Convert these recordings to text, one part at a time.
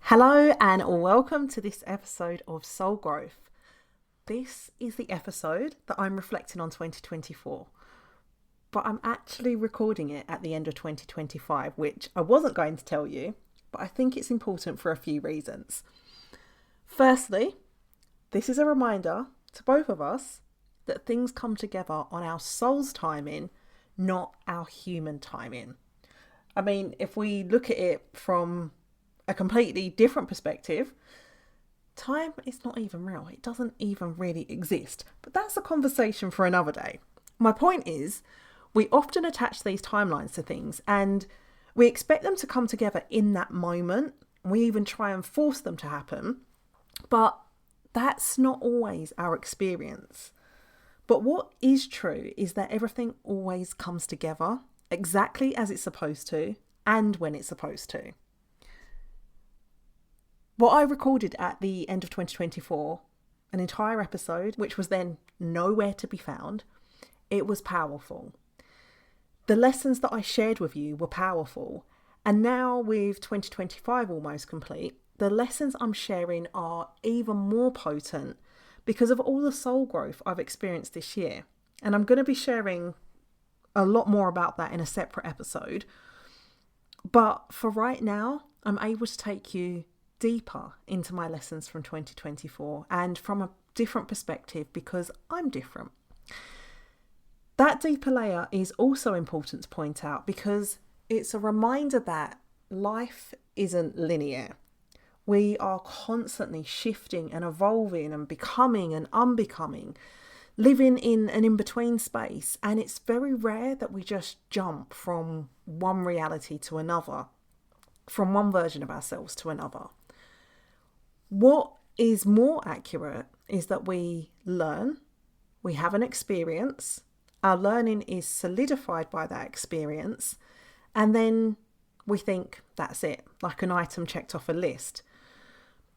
Hello and welcome to this episode of Soul Growth. This is the episode that I'm reflecting on 2024, but I'm actually recording it at the end of 2025, which I wasn't going to tell you, but I think it's important for a few reasons. Firstly, this is a reminder to both of us that things come together on our soul's timing, not our human timing. I mean, if we look at it from a completely different perspective, time is not even real. It doesn't even really exist. But that's a conversation for another day. My point is, we often attach these timelines to things and we expect them to come together in that moment. We even try and force them to happen. But that's not always our experience. But what is true is that everything always comes together exactly as it's supposed to and when it's supposed to. What I recorded at the end of 2024, an entire episode, which was then nowhere to be found, it was powerful. The lessons that I shared with you were powerful. And now with 2025 almost complete, the lessons I'm sharing are even more potent because of all the soul growth I've experienced this year. And I'm going to be sharing a lot more about that in a separate episode. But for right now, I'm able to take you deeper into my lessons from 2024 and from a different perspective because I'm different. That deeper layer is also important to point out because it's a reminder that life isn't linear. We are constantly shifting and evolving and becoming and unbecoming, living in an in-between space, and it's very rare that we just jump from one reality to another, from one version of ourselves to another. What is more accurate is that we learn, we have an experience, our learning is solidified by that experience, and then we think that's it, like an item checked off a list.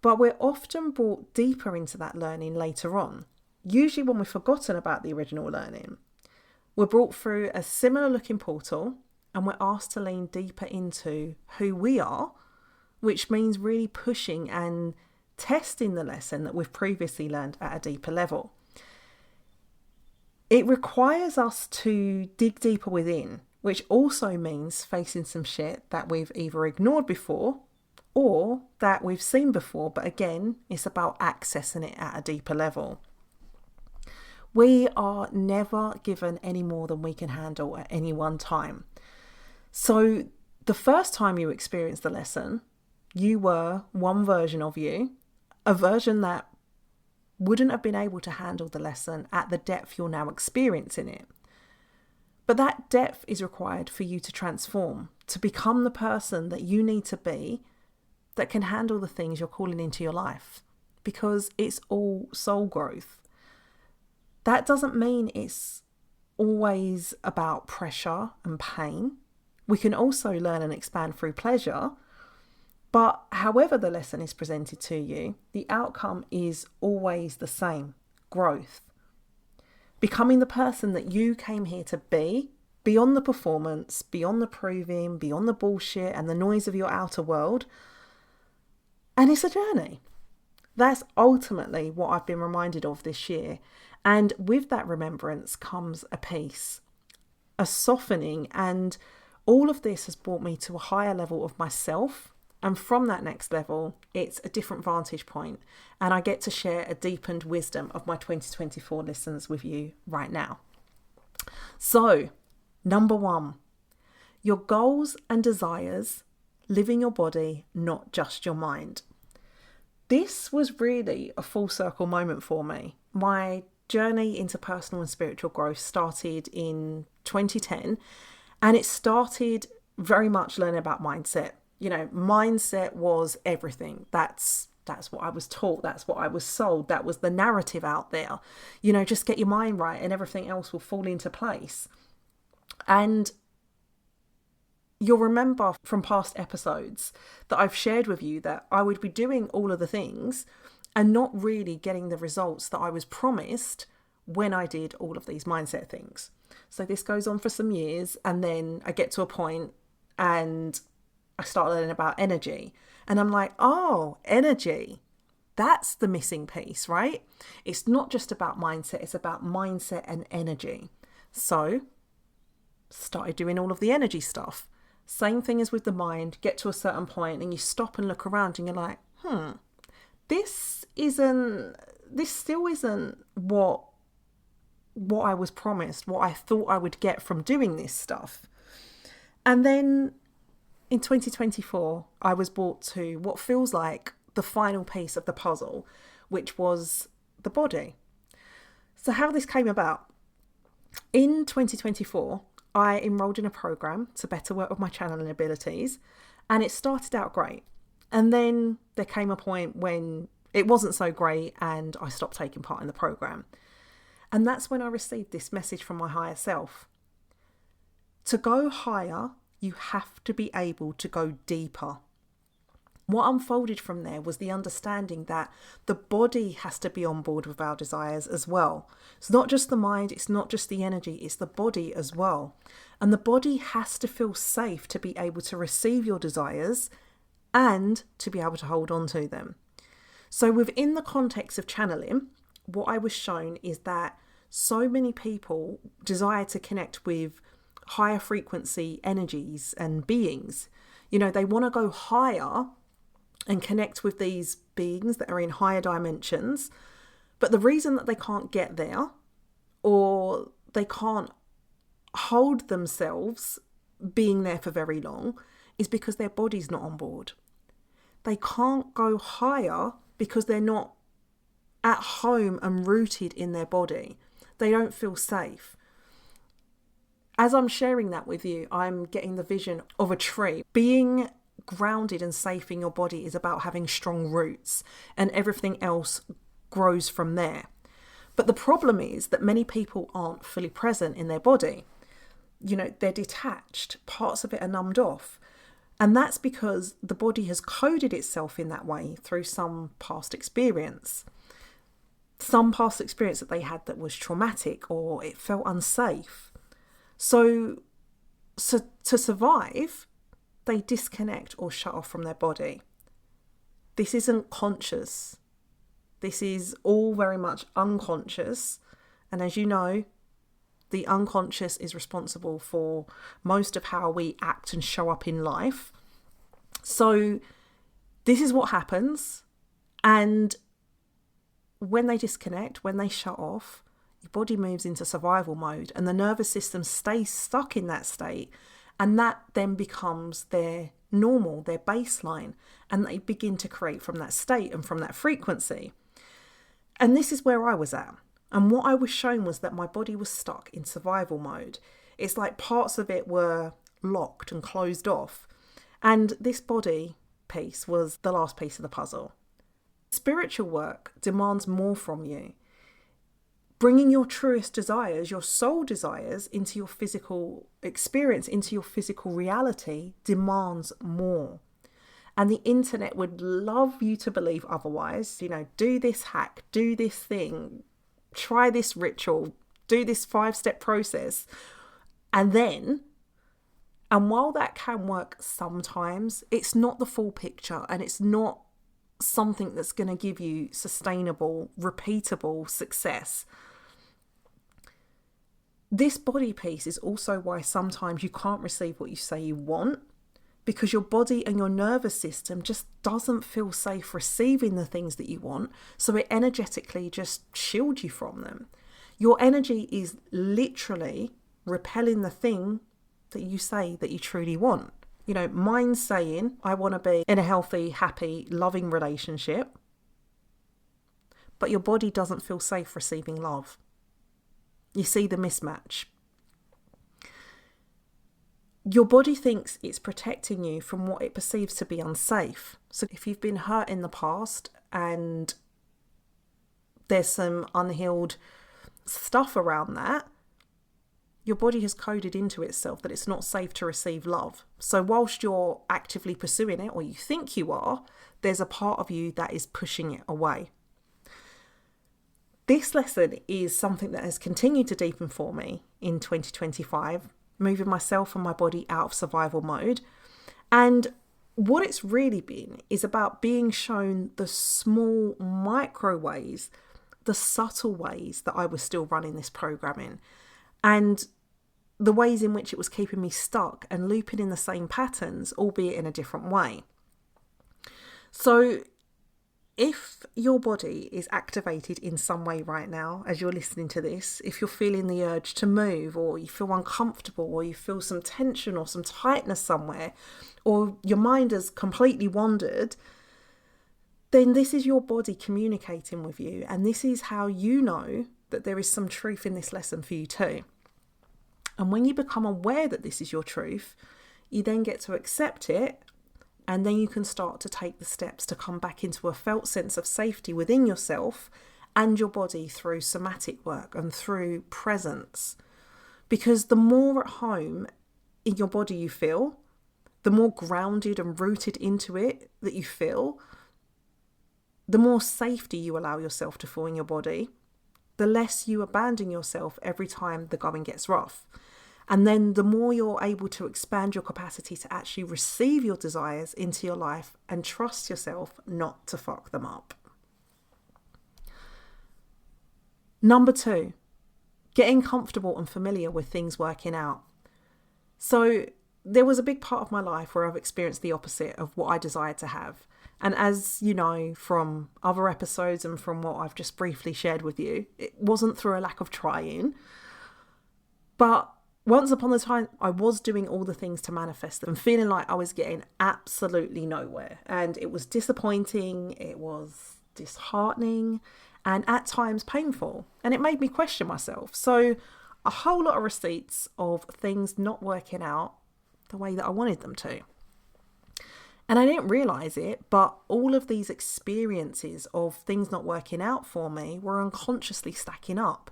But we're often brought deeper into that learning later on, usually when we've forgotten about the original learning. We're brought through a similar looking portal and we're asked to lean deeper into who we are, which means really pushing and testing the lesson that we've previously learned at a deeper level. It requires us to dig deeper within, which also means facing some shit that we've either ignored before or that we've seen before, but again, it's about accessing it at a deeper level. We are never given any more than we can handle at any one time. So the first time you experienced the lesson, you were one version of you, a version that wouldn't have been able to handle the lesson at the depth you're now experiencing it. But that depth is required for you to transform, to become the person that you need to be that can handle the things you're calling into your life, because it's all soul growth. That doesn't mean it's always about pressure and pain. We can also learn and expand through pleasure. But however the lesson is presented to you, the outcome is always the same: growth. Becoming the person that you came here to be, beyond the performance, beyond the proving, beyond the bullshit and the noise of your outer world. And it's a journey. That's ultimately what I've been reminded of this year. And with that remembrance comes a peace, a softening, and all of this has brought me to a higher level of myself. And from that next level, it's a different vantage point. And I get to share a deepened wisdom of my 2024 lessons with you right now. So, number 1, your goals and desires live in your body, not just your mind. This was really a full circle moment for me. My journey into personal and spiritual growth started in 2010, and it started very much learning about mindset. Mindset was everything. That's what I was taught. That's what I was sold. That was the narrative out there. Just get your mind right and everything else will fall into place. And you'll remember from past episodes that I've shared with you that I would be doing all of the things and not really getting the results that I was promised when I did all of these mindset things. So this goes on for some years, and then I get to a point and I started learning about energy. And I'm like, oh, energy. That's the missing piece, right? It's not just about mindset, it's about mindset and energy. So, started doing all of the energy stuff. Same thing as with the mind, get to a certain point and you stop and look around and you're like, this still isn't what I was promised, what I thought I would get from doing this stuff. And then in 2024, I was brought to what feels like the final piece of the puzzle, which was the body. So how this came about. In 2024, I enrolled in a program to better work with my channeling abilities, and it started out great. And then there came a point when it wasn't so great and I stopped taking part in the program. And that's when I received this message from my higher self. To go higher, you have to be able to go deeper. What unfolded from there was the understanding that the body has to be on board with our desires as well. It's not just the mind, it's not just the energy, it's the body as well. And the body has to feel safe to be able to receive your desires and to be able to hold on to them. So within the context of channeling, what I was shown is that so many people desire to connect with higher frequency energies and beings. You know, they want to go higher and connect with these beings that are in higher dimensions. But the reason that they can't get there, or they can't hold themselves being there for very long, is because their body's not on board. They can't go higher because they're not at home and rooted in their body. They don't feel safe. As I'm sharing that with you, I'm getting the vision of a tree. Being grounded and safe in your body is about having strong roots, and everything else grows from there. But the problem is that many people aren't fully present in their body. You know, they're detached. Parts of it are numbed off. And that's because the body has coded itself in that way through some past experience. Some past experience that they had that was traumatic, or it felt unsafe. So to survive, they disconnect or shut off from their body. This isn't conscious. This is all very much unconscious. And as you know, the unconscious is responsible for most of how we act and show up in life. So this is what happens. And when they disconnect, when they shut off, your body moves into survival mode and the nervous system stays stuck in that state. And that then becomes their normal, their baseline. And they begin to create from that state and from that frequency. And this is where I was at. And what I was shown was that my body was stuck in survival mode. It's like parts of it were locked and closed off. And this body piece was the last piece of the puzzle. Spiritual work demands more from you. Bringing your truest desires, your soul desires, into your physical experience, into your physical reality demands more. And the internet would love you to believe otherwise. You know, do this hack, do this thing, try this ritual, do this 5-step process. And while that can work sometimes, it's not the full picture, and it's not something that's going to give you sustainable, repeatable success. This body piece is also why sometimes you can't receive what you say you want, because your body and your nervous system just doesn't feel safe receiving the things that you want. So it energetically just shields you from them. Your energy is literally repelling the thing that you say that you truly want. You know, mine's saying, I want to be in a healthy, happy, loving relationship. But your body doesn't feel safe receiving love. You see the mismatch. Your body thinks it's protecting you from what it perceives to be unsafe. So if you've been hurt in the past and there's some unhealed stuff around that, your body has coded into itself that it's not safe to receive love. So whilst you're actively pursuing it, or you think you are, there's a part of you that is pushing it away. This lesson is something that has continued to deepen for me in 2025, moving myself and my body out of survival mode. And what it's really been is about being shown the small micro ways, the subtle ways that I was still running this program in, and the ways in which it was keeping me stuck and looping in the same patterns, albeit in a different way. So if your body is activated in some way right now, as you're listening to this, if you're feeling the urge to move, or you feel uncomfortable, or you feel some tension or some tightness somewhere, or your mind has completely wandered, then this is your body communicating with you. And this is how you know that there is some truth in this lesson for you too. And when you become aware that this is your truth, you then get to accept it. And then you can start to take the steps to come back into a felt sense of safety within yourself and your body through somatic work and through presence. Because the more at home in your body you feel, the more grounded and rooted into it that you feel, the more safety you allow yourself to feel in your body, the less you abandon yourself every time the going gets rough. And then the more you're able to expand your capacity to actually receive your desires into your life and trust yourself not to fuck them up. Number 2, getting comfortable and familiar with things working out. So there was a big part of my life where I've experienced the opposite of what I desired to have. And as you know from other episodes and from what I've just briefly shared with you, it wasn't through a lack of trying, but once upon a time, I was doing all the things to manifest them, feeling like I was getting absolutely nowhere. And it was disappointing, it was disheartening, and at times painful. And it made me question myself. So a whole lot of receipts of things not working out the way that I wanted them to. And I didn't realise it, but all of these experiences of things not working out for me were unconsciously stacking up.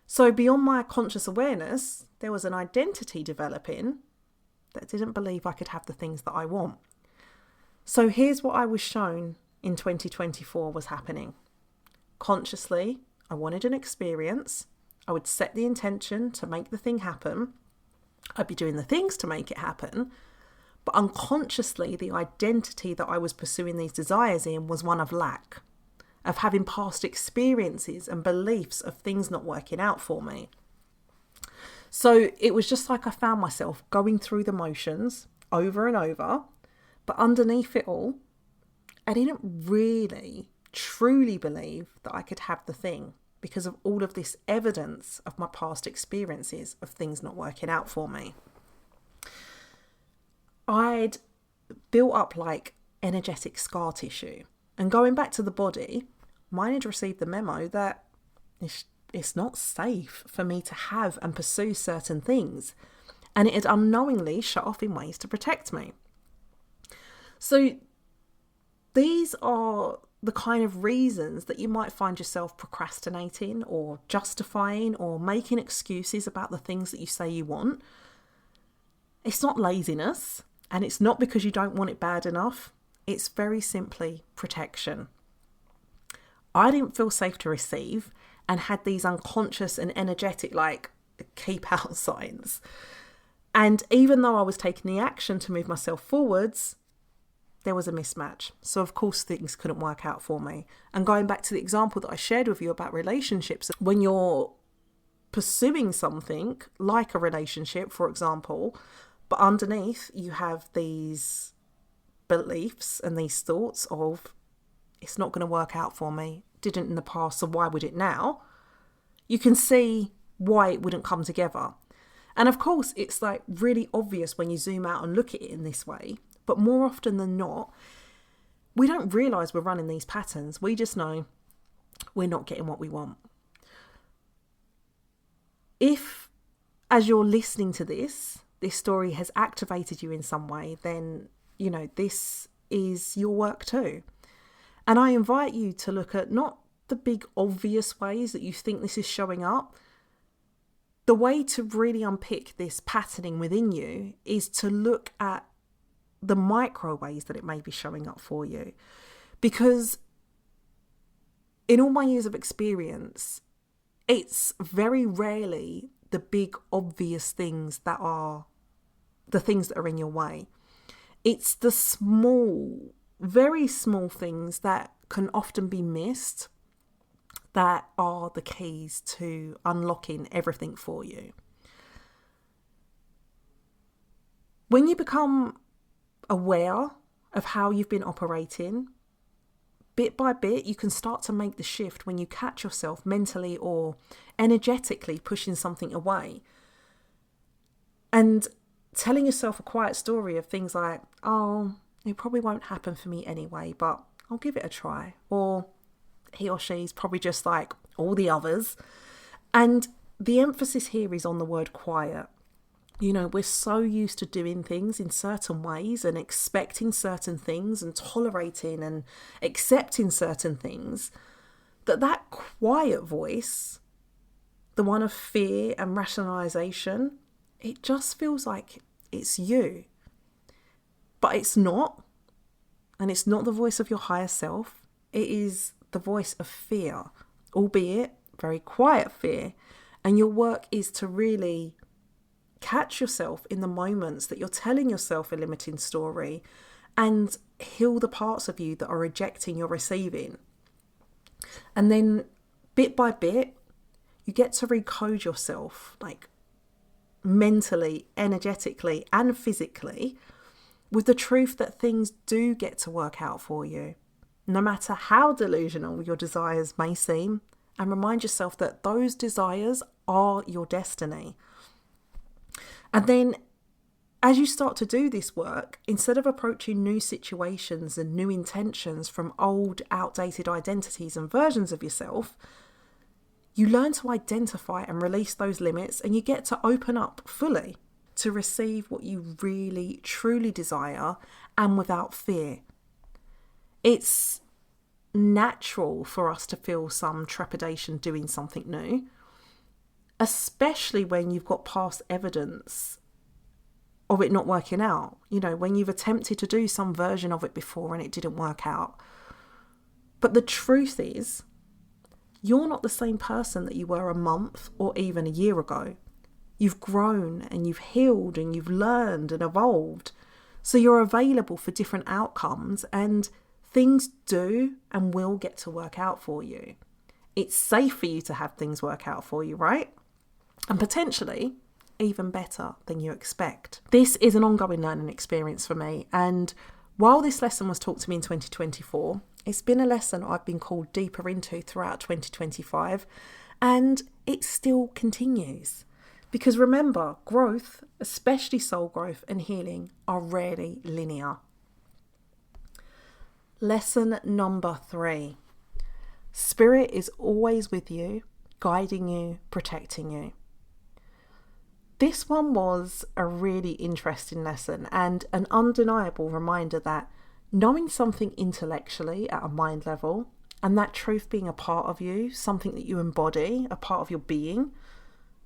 So beyond my conscious awareness, there was an identity developing that didn't believe I could have the things that I want. So here's what I was shown in 2024 was happening. Consciously, I wanted an experience. I would set the intention to make the thing happen. I'd be doing the things to make it happen. But unconsciously, the identity that I was pursuing these desires in was one of lack, of having past experiences and beliefs of things not working out for me. So it was just like I found myself going through the motions over and over, but underneath it all, I didn't really, truly believe that I could have the thing because of all of this evidence of my past experiences of things not working out for me. I'd built up like energetic scar tissue, and going back to the body, mine had received the memo that it's not safe for me to have and pursue certain things, and it had unknowingly shut off in ways to protect me. So these are the kind of reasons that you might find yourself procrastinating or justifying or making excuses about the things that you say you want. It's not laziness, and it's not because you don't want it bad enough. It's very simply protection. I didn't feel safe to receive and had these unconscious and energetic like keep out signs. And even though I was taking the action to move myself forwards, there was a mismatch. So of course things couldn't work out for me. And going back to the example that I shared with you about relationships, when you're pursuing something like a relationship, for example, but underneath you have these beliefs and these thoughts of it's not going to work out for me, didn't in the past, so why would it now? You can see why it wouldn't come together. And of course, it's like really obvious when you zoom out and look at it in this way. But more often than not, we don't realise we're running these patterns. We just know we're not getting what we want. If, as you're listening to this story has activated you in some way, then, you know, this is your work too. And I invite you to look at not the big obvious ways that you think this is showing up. The way to really unpick this patterning within you is to look at the micro ways that it may be showing up for you. Because in all my years of experience, it's very rarely the big obvious things that are the things that are in your way. It's the small, very small things that can often be missed that are the keys to unlocking everything for you. When you become aware of how you've been operating, bit by bit, you can start to make the shift when you catch yourself mentally or energetically pushing something away and telling yourself a quiet story of things like, oh, it probably won't happen for me anyway, but I'll give it a try. Or he or she's probably just like all the others. And the emphasis here is on the word quiet. You know, we're so used to doing things in certain ways and expecting certain things and tolerating and accepting certain things that quiet voice, the one of fear and rationalization, it just feels like it's you. But it's not. And it's not the voice of your higher self. It is the voice of fear, albeit very quiet fear. And your work is to really catch yourself in the moments that you're telling yourself a limiting story and heal the parts of you that are rejecting your receiving. And then bit by bit, you get to recode yourself, like mentally, energetically, and physically, with the truth that things do get to work out for you, no matter how delusional your desires may seem, and remind yourself that those desires are your destiny. And then as you start to do this work, instead of approaching new situations and new intentions from old, outdated identities and versions of yourself, you learn to identify and release those limits, and you get to open up fully to receive what you really, truly desire, and without fear. It's natural for us to feel some trepidation doing something new, especially when you've got past evidence of it not working out. You know, when you've attempted to do some version of it before and it didn't work out. But the truth is, you're not the same person that you were a month or even a year ago. You've grown and you've healed and you've learned and evolved. So you're available for different outcomes, and things do and will get to work out for you. It's safe for you to have things work out for you, right? And potentially even better than you expect. This is an ongoing learning experience for me. And while this lesson was taught to me in 2024, it's been a lesson I've been called deeper into throughout 2025, and it still continues. Because remember, growth, especially soul growth and healing, are rarely linear. Lesson number 3. Spirit is always with you, guiding you, protecting you. This one was a really interesting lesson and an undeniable reminder that knowing something intellectually at a mind level, and that truth being a part of you, something that you embody, a part of your being,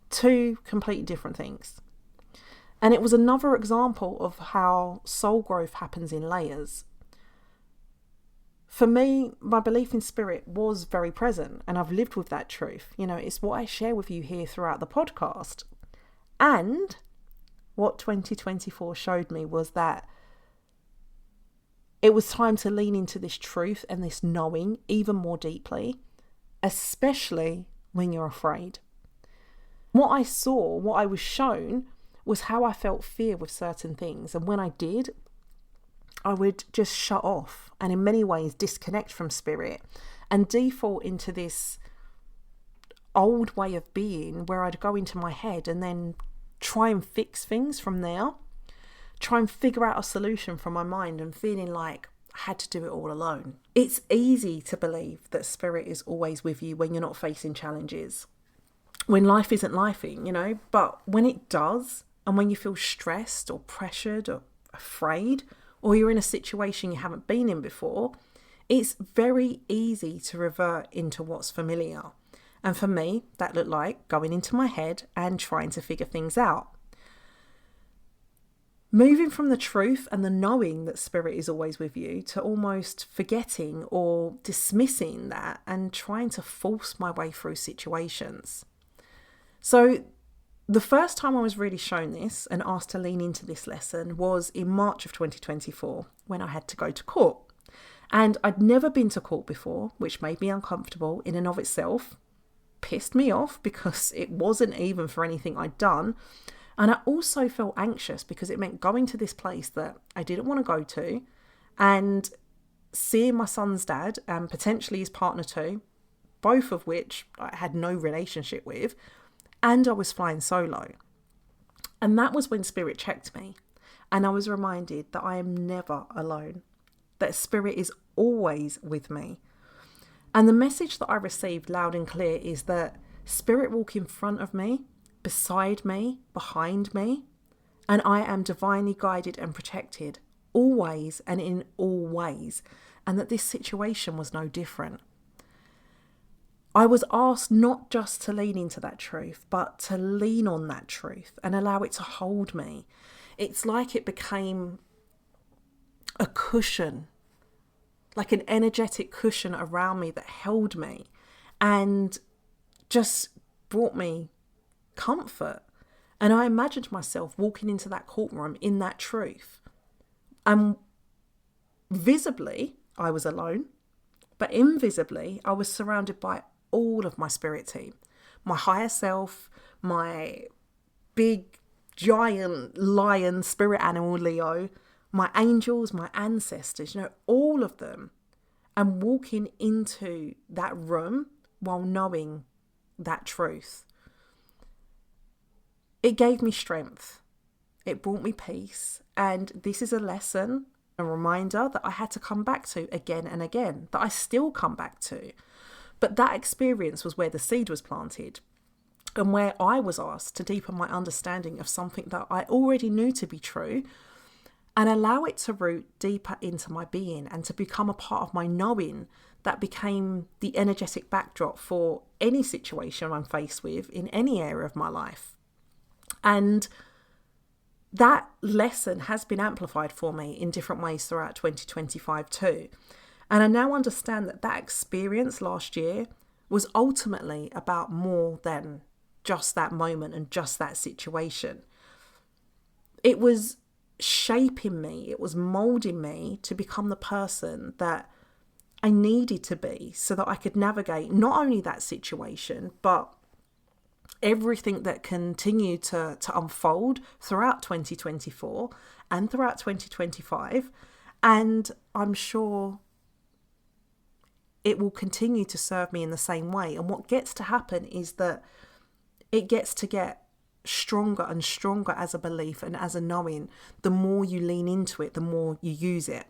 two completely different things. And it was another example of how soul growth happens in layers. For me, my belief in spirit was very present, and I've lived with that truth. You know, it's what I share with you here throughout the podcast. And what 2024 showed me was that it was time to lean into this truth and this knowing even more deeply, especially when you're afraid. What I saw, what I was shown, was how I felt fear with certain things. And when I did, I would just shut off and in many ways disconnect from spirit and default into this old way of being where I'd go into my head and then try and fix things from there, try and figure out a solution from my mind, and feeling like I had to do it all alone. It's easy to believe that spirit is always with you when you're not facing challenges, when life isn't lifing, you know, but when it does, and when you feel stressed or pressured or afraid, or you're in a situation you haven't been in before, it's very easy to revert into what's familiar. And for me, that looked like going into my head and trying to figure things out. Moving from the truth and the knowing that spirit is always with you to almost forgetting or dismissing that and trying to force my way through situations. So The first time I was really shown this and asked to lean into this lesson was in March of 2024 when I had to go to court. And I'd never been to court before, which made me uncomfortable in and of itself, pissed me off because it wasn't even for anything I'd done. And I also felt anxious because it meant going to this place that I didn't want to go to and seeing my son's dad and potentially his partner too, both of which I had no relationship with, and I was flying solo. And that was when Spirit checked me. And I was reminded that I am never alone, that Spirit is always with me. And the message that I received loud and clear is that Spirit walk in front of me, beside me, behind me, and I am divinely guided and protected, always and in all ways, and that this situation was no different. I was asked not just to lean into that truth, but to lean on that truth and allow it to hold me. It's like it became a cushion, like an energetic cushion around me that held me and just brought me comfort. And I imagined myself walking into that courtroom in that truth. And visibly, I was alone, but invisibly, I was surrounded by all of my spirit team, my higher self, my big, giant lion spirit animal, Leo, my angels, my ancestors, all of them. And walking into that room while knowing that truth. It gave me strength. It brought me peace. And this is a lesson, a reminder that I had to come back to again and again, that I still come back to. But that experience was where the seed was planted and where I was asked to deepen my understanding of something that I already knew to be true and allow it to root deeper into my being and to become a part of my knowing that became the energetic backdrop for any situation I'm faced with in any area of my life. And that lesson has been amplified for me in different ways throughout 2025 too. And I now understand that that experience last year was ultimately about more than just that moment and just that situation. It was shaping me, it was molding me to become the person that I needed to be so that I could navigate not only that situation, but everything that continued to unfold throughout 2024 and throughout 2025. And I'm sure it will continue to serve me in the same way. And what gets to happen is that it gets to get stronger and stronger as a belief and as a knowing. The more you lean into it, the more you use it.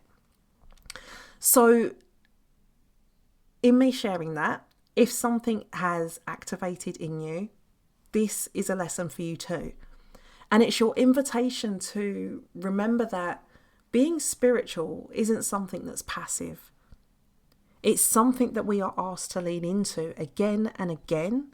So in me sharing that, if something has activated in you, this is a lesson for you too. And it's your invitation to remember that being spiritual isn't something that's passive. It's something that we are asked to lean into again and again,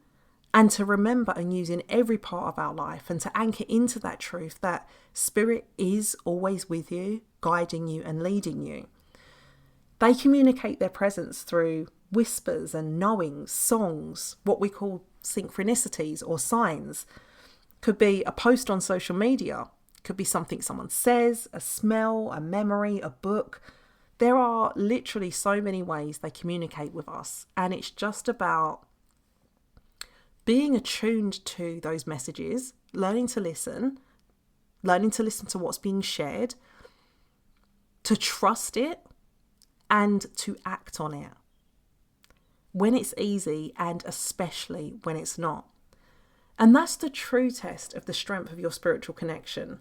and to remember and use in every part of our life, and to anchor into that truth that Spirit is always with you, guiding you and leading you. They communicate their presence through whispers and knowings, songs, what we call synchronicities or signs. Could be a post on social media, could be something someone says, a smell, a memory, a book. There are literally so many ways they communicate with us, and it's just about being attuned to those messages, learning to listen to what's being shared, to trust it, and to act on it. When it's easy, and especially when it's not. And that's the true test of the strength of your spiritual connection.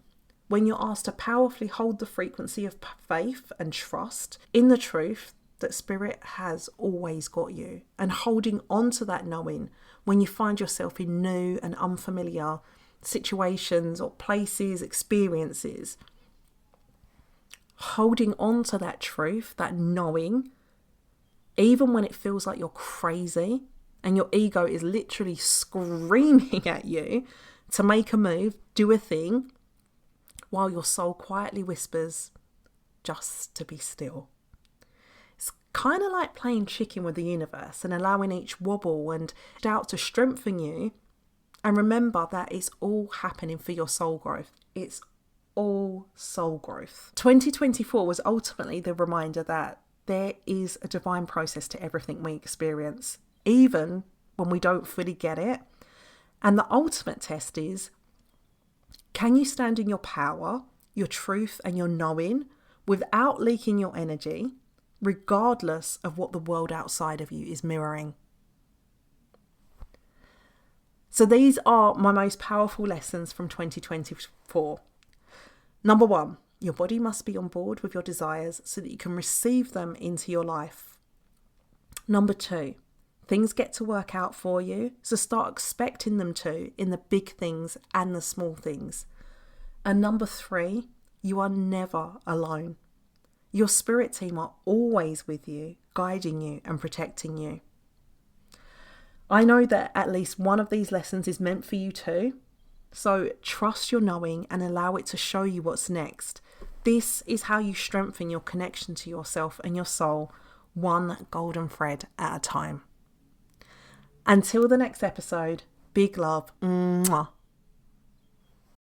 When you're asked to powerfully hold the frequency of faith and trust in the truth that Spirit has always got you, and holding on to that knowing when you find yourself in new and unfamiliar situations or places, experiences. Holding on to that truth, that knowing, even when it feels like you're crazy and your ego is literally screaming at you to make a move, do a thing, while your soul quietly whispers, just to be still. It's kind of like playing chicken with the universe and allowing each wobble and doubt to strengthen you And remember that it's all happening for your soul growth. It's all soul growth. 2024 was ultimately the reminder that there is a divine process to everything we experience, even when we don't fully get it. And the ultimate test is, can you stand in your power, your truth, and your knowing without leaking your energy, regardless of what the world outside of you is mirroring? So these are my most powerful lessons from 2024. Number 1, your body must be on board with your desires so that you can receive them into your life. Number 2, things get to work out for you, so start expecting them to in the big things and the small things. And number 3, you are never alone. Your spirit team are always with you, guiding you and protecting you. I know that at least one of these lessons is meant for you too. So trust your knowing and allow it to show you what's next. This is how you strengthen your connection to yourself and your soul, one golden thread at a time. Until the next episode, big love. Mwah.